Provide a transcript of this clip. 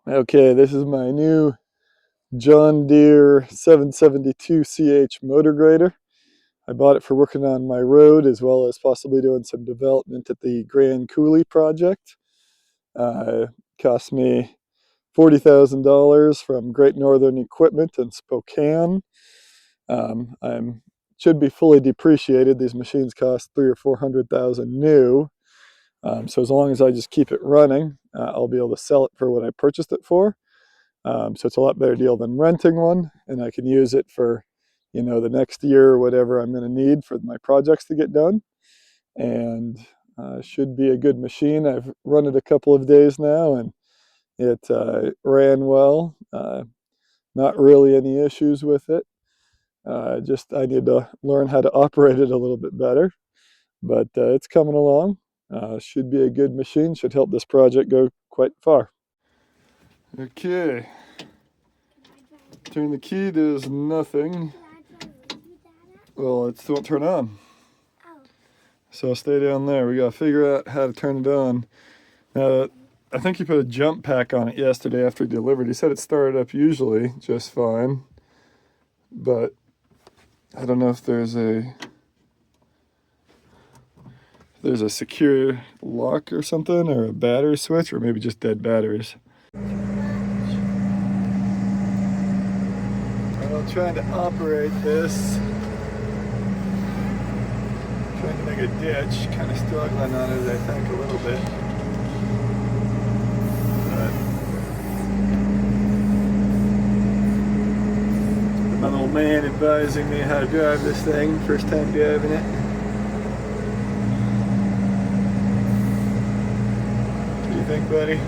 Okay, this is my new John Deere 772CH motor grader. I bought it for working on my road as well as possibly doing some development at the Grand Coulee project. Cost me $40,000 from Great Northern Equipment in Spokane. I'm should be fully depreciated. These machines cost $300,000 or $400,000 new. So as long as I just keep it running, I'll be able to sell it for what I purchased it for. So it's a lot better deal than renting one, and I can use it for, the next year or whatever I'm going to need for my projects to get done. And should be a good machine. I've run it a couple of days now, and it ran well. Not really any issues with it. Just I need to learn how to operate it a little bit better, but it's coming along. Should be a good machine. Should help this project go quite far. Okay. Turn the key does nothing. Well, it won't turn on. So I'll stay down there. We gotta figure out how to turn it on. I think he put a jump pack on it yesterday after he delivered. He said it started up usually just fine, but I don't know if there's a secure lock or something, or a battery switch, or maybe just dead batteries. Well, trying to operate this, trying to make a ditch, kind of struggling on it, I think, a little bit. But my old man advising me how to drive this thing, first time driving it. What do you think, buddy?